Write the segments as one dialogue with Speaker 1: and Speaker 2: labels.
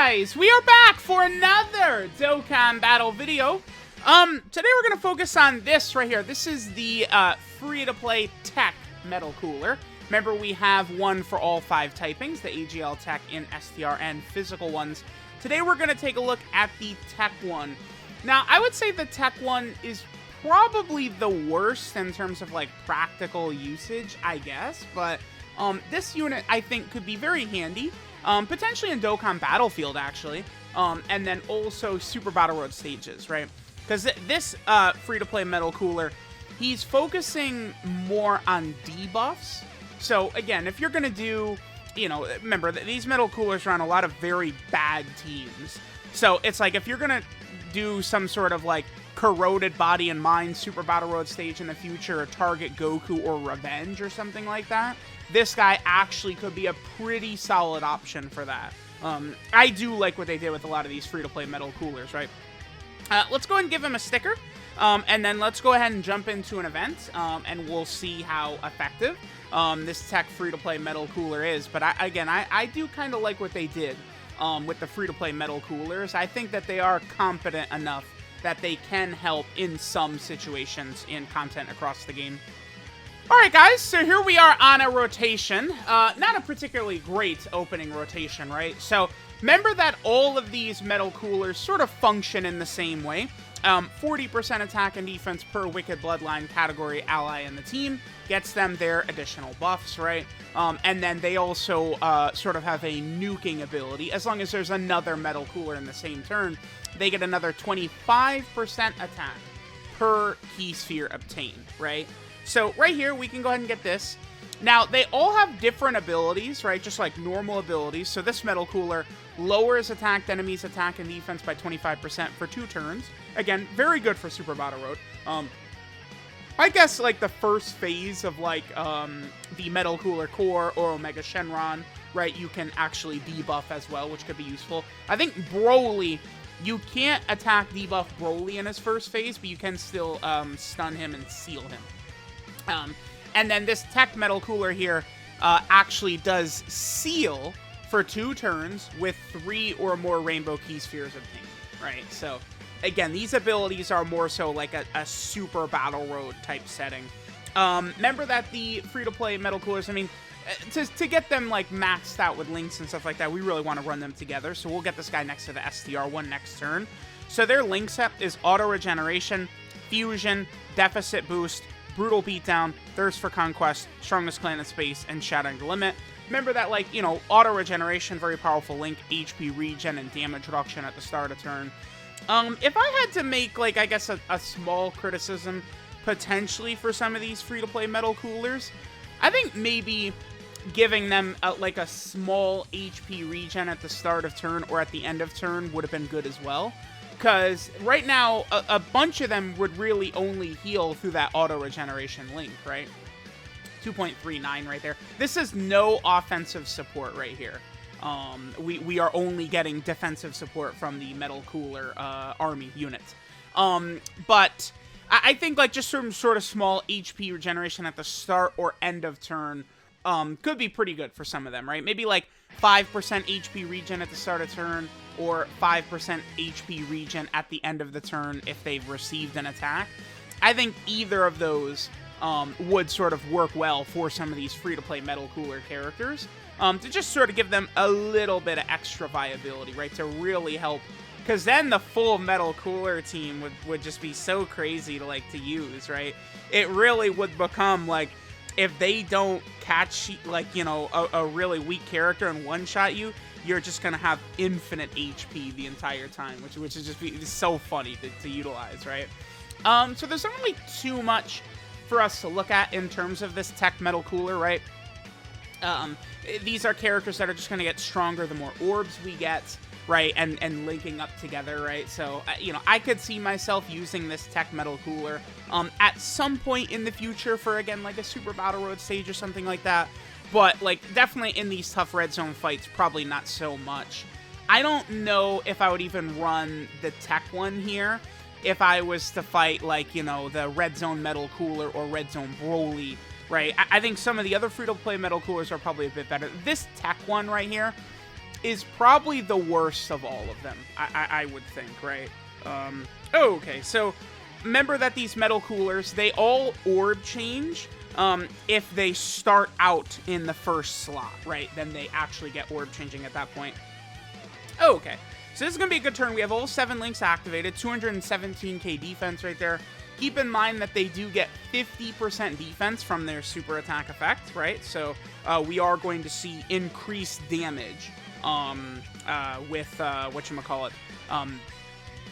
Speaker 1: guys, we are back for another Dokkan battle video. Today we're going to focus on this right here. This is the free-to-play TEQ metal cooler. Remember, we have one for all 5 typings, the AGL TEQ in STR and physical ones. Today we're going to take a look at the TEQ one. Now, I would say the TEQ one is probably the worst in terms of, like, practical usage, I guess. But this unit, I think, could be very handy. Potentially in Dokkan Battlefield, actually. And then also Super Battle Road stages, right? Because this free-to-play metal cooler, he's focusing more on debuffs. So, again, if you're going to do, you know, remember, these metal coolers are on a lot of very bad teams. So, it's like, if you're going to do some sort of, like, corroded body and mind Super Battle Road stage in the future, or target Goku or Revenge or something like that, this guy actually could be a pretty solid option for that. I do like what they did with a lot of these free-to-play metal coolers, right? Let's go ahead and give him a sticker, and then let's go ahead and jump into an event, and we'll see how effective this TEQ free-to-play metal cooler is. But I do kind of like what they did with the free-to-play metal coolers. I think that they are competent enough that they can help in some situations in content across the game. Alright guys, so here we are on a rotation. Not a particularly great opening rotation, right? So, remember that all of these metal coolers sort of function in the same way. 40% attack and defense per Wicked Bloodline category ally in the team gets them their additional buffs, right? And then they also sort of have a nuking ability. As long as there's another metal cooler in the same turn, they get another 25% attack per key sphere obtained, right? So right here, we can go ahead and get this. Now, they all have different abilities, right? Just like normal abilities. So this metal cooler lowers attacked enemies' attack and defense by 25% for 2 turns. Again, very good for Super Battle Road. I guess, like, the first phase of, like, the Metal Cooler Core or Omega Shenron, right, you can actually debuff as well, which could be useful. I think Broly, you can't attack debuff Broly in his first phase, but you can still stun him and seal him. And then this TEQ metal cooler here actually does seal for 2 turns with 3 or more rainbow key spheres obtained, right? So, again, these abilities are more so like a Super Battle Road type setting. Remember that the free-to-play metal coolers, I mean, to get them, like, maxed out with links and stuff like that, we really want to run them together. So we'll get this guy next to the STR one next turn. So their link set is Auto Regeneration, Fusion, Deficit Boost, Brutal Beatdown, Thirst for Conquest, Strongest Clan in Space, and Shattering the Limit. Remember that, like, you know, Auto Regeneration, very powerful link, HP regen, and damage reduction at the start of turn. If I had to make, like, I guess a small criticism, potentially, for some of these free-to-play metal coolers, I think maybe giving them, like, a small HP regen at the start of turn or at the end of turn would have been good as well. Because right now, a bunch of them would really only heal through that auto-regeneration link, right? 2.39 right there. This is no offensive support right here. We are only getting defensive support from the Metal Cooler army units. But I think, like, just some sort of small HP regeneration at the start or end of turn could be pretty good for some of them, right? Maybe, like, 5% HP regen at the start of turn, or 5% HP regen at the end of the turn if they've received an attack. I think either of those would sort of work well for some of these free-to-play metal cooler characters, to just sort of give them a little bit of extra viability, right, to really help. Because then the full metal cooler team would just be so crazy to use, right? It really would become, like, if they don't catch, like, you know, a really weak character and one-shot you, you're just going to have infinite HP the entire time, which is just so funny to utilize, right? So there's not really too much for us to look at in terms of this TEQ metal cooler, right? These are characters that are just going to get stronger the more orbs we get, right? And linking up together, right? So, you know, I could see myself using this TEQ metal cooler at some point in the future for, again, like a Super Battle Road stage or something like that. But, like, definitely in these tough red zone fights, probably not so much. I don't know if I would even run the TEQ one here if I was to fight, like, you know, the red zone metal cooler or red zone Broly, right? I think some of the other free-to-play metal coolers are probably a bit better. This TEQ one right here, is probably the worst of all of them, I would think, right? Okay, so remember that these metal coolers, they all orb change if they start out in the first slot, right? Then they actually get orb changing at that point. Okay, so this is going to be a good turn. We have all 7 links activated, 217k defense right there. Keep in mind that they do get 50% defense from their super attack effect, right? So we are going to see increased damage with whatchamacallit.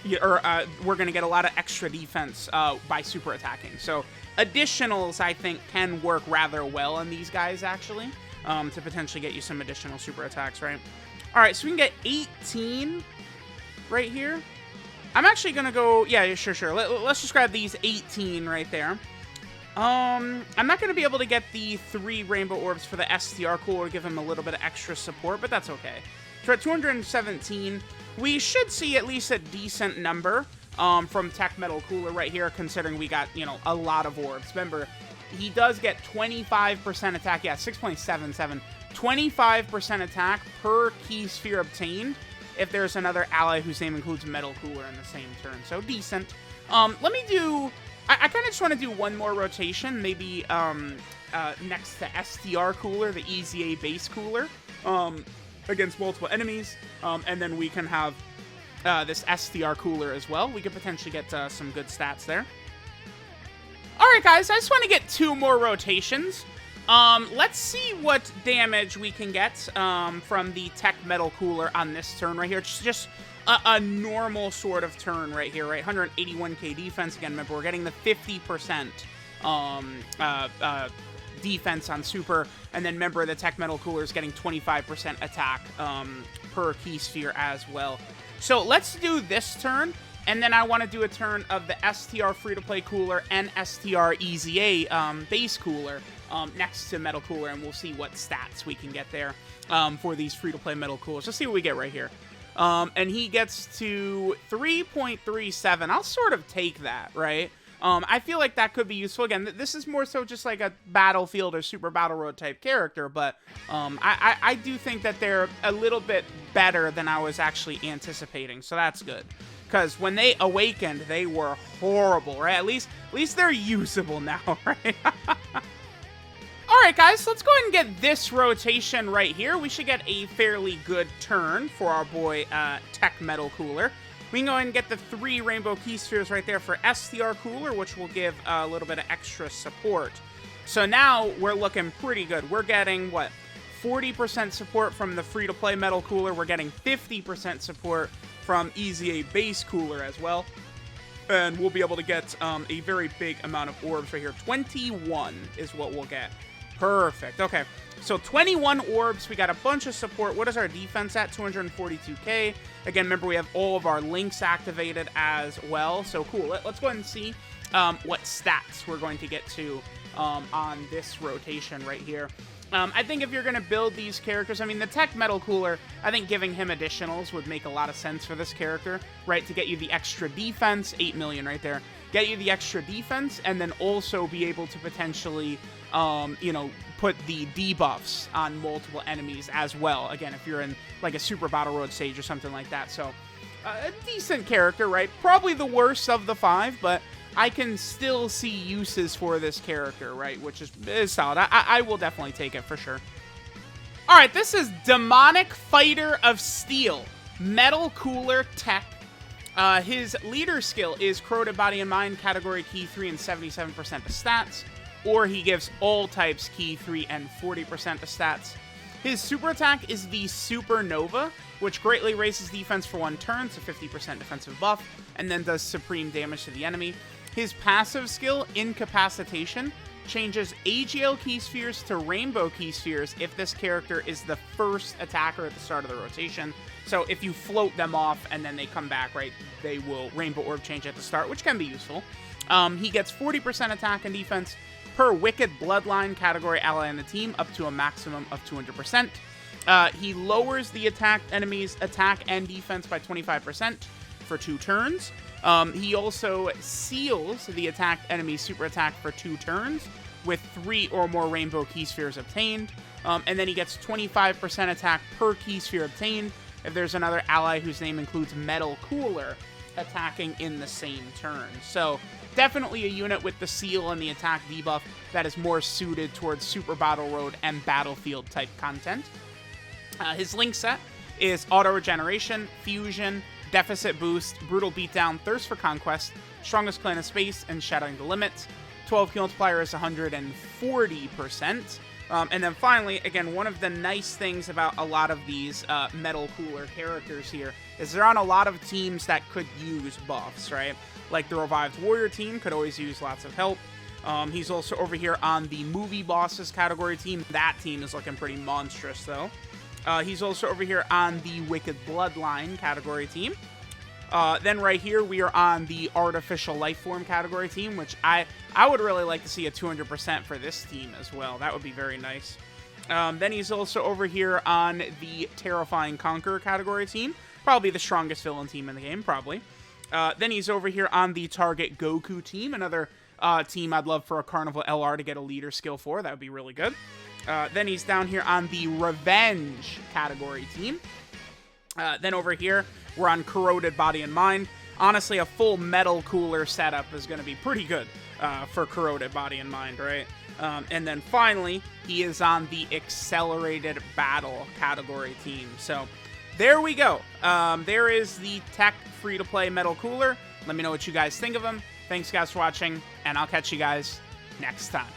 Speaker 1: We're going to get a lot of extra defense by super attacking. So additionals, I think, can work rather well on these guys, actually, to potentially get you some additional super attacks, right? All right, so we can get 18 right here. I'm actually going to go... Yeah, sure. Let's just grab these 18 right there. I'm not going to be able to get the 3 rainbow orbs for the STR cooler to give him a little bit of extra support, but that's okay. So at 217, we should see at least a decent number from TEQ Metal Cooler right here, considering we got, you know, a lot of orbs. Remember, he does get 25% attack. Yeah, 6.77. 25% attack per key sphere obtained if there's another ally whose name includes Metal Cooler in the same turn. So decent. Let me do... I kind of just want to do one more rotation, maybe next to STR Cooler, the EZA base cooler, against multiple enemies, and then we can have this STR Cooler as well. We could potentially get some good stats there. Alright guys, I just want to get 2 more rotations. Let's see what damage we can get from the TEQ Metal Cooler on this turn right here. It's just a normal sort of turn right here, right? 181k defense. Again, remember, we're getting the 50% defense on super. And then remember, the TEQ Metal Cooler is getting 25% attack per key sphere as well. So let's do this turn. And then I want to do a turn of the STR free-to-play cooler and STR EZA base cooler next to Metal Cooler, and we'll see what stats we can get there for these free-to-play Metal Coolers. Let's see what we get right here. And he gets to 3.37. I'll sort of take that, right? I feel like that could be useful. Again, this is more so just like a Battlefield or Super Battle Road type character, but I do think that they're a little bit better than I was actually anticipating, so that's good. Because when they awakened, they were horrible, right? At least they're usable now, right? Alright guys, let's go ahead and get this rotation right here. We should get a fairly good turn for our boy TEQ Metal Cooler. We can go ahead and get the 3 rainbow key spheres right there for STR Cooler, which will give a little bit of extra support. So now we're looking pretty good. We're getting, what, 40% support from the free-to-play Metal Cooler. We're getting 50% support from EZA base cooler as well. And we'll be able to get a very big amount of orbs right here. 21 is what we'll get. Perfect. Okay, so 21 orbs. We got a bunch of support. What is our defense at? 242k. Again, remember, we have all of our links activated as well. So cool. Let's go ahead and see what stats we're going to get to on this rotation right here. I think if you're going to build these characters, I mean, the TEQ Metal Cooler, I think giving him additionals would make a lot of sense for this character, right? To get you the extra defense, 8 million right there, get you the extra defense, and then also be able to potentially, you know, put the debuffs on multiple enemies as well. Again, if you're in, like, a Super Battle Road stage or something like that. So, a decent character, right? Probably the worst of the 5, but I can still see uses for this character, right? Which is solid. I will definitely take it for sure. Alright, this is Demonic Fighter of Steel, Metal Cooler TEQ. His leader skill is Corroded Body and Mind, category key 3 and 77% of stats. Or he gives all types key 3 and 40% of stats. His super attack is the Supernova, which greatly raises defense for 1 turn, so 50% defensive buff, and then does supreme damage to the enemy. His passive skill, Incapacitation, changes AGL key spheres to rainbow key spheres if this character is the first attacker at the start of the rotation. So if you float them off and then they come back, right, they will rainbow orb change at the start, which can be useful. He gets 40% attack and defense per Wicked Bloodline category ally in the team, up to a maximum of 200%. He lowers the attacked enemy's attack and defense by 25% for 2 turns. He also seals the attacked enemy's super attack for 2 turns with 3 or more rainbow key spheres obtained. And then he gets 25% attack per key sphere obtained if there's another ally whose name includes Metal Cooler attacking in the same turn. So definitely a unit with the seal and the attack debuff that is more suited towards Super Battle Road and Battlefield type content. His link set is Auto Regeneration, Fusion, Deficit Boost, Brutal Beatdown, Thirst for Conquest, Strongest Clan of Space, and Shadowing the Limits. 12 Key Multiplier is 140%. And then finally, again, one of the nice things about a lot of these Metal Cooler characters here is they're on a lot of teams that could use buffs, right? Like the Revived Warrior team could always use lots of help. He's also over here on the Movie Bosses category team. That team is looking pretty monstrous, though. He's also over here on the Wicked Bloodline category team. Then right here, we are on the Artificial Lifeform category team, which I would really like to see a 200% for this team as well. That would be very nice. Then he's also over here on the Terrifying Conqueror category team. Probably the strongest villain team in the game, probably. Then he's over here on the Target Goku team, another team I'd love for a Carnival LR to get a leader skill for. That would be really good. Then he's down here on the Revenge category team. Then over here, we're on Corroded Body and Mind. Honestly, a full Metal Cooler setup is going to be pretty good for Corroded Body and Mind, right? And then finally, he is on the Accelerated Battle category team. So there we go. There is the TEQ free-to-play Metal Cooler. Let me know what you guys think of him. Thanks, guys, for watching, and I'll catch you guys next time.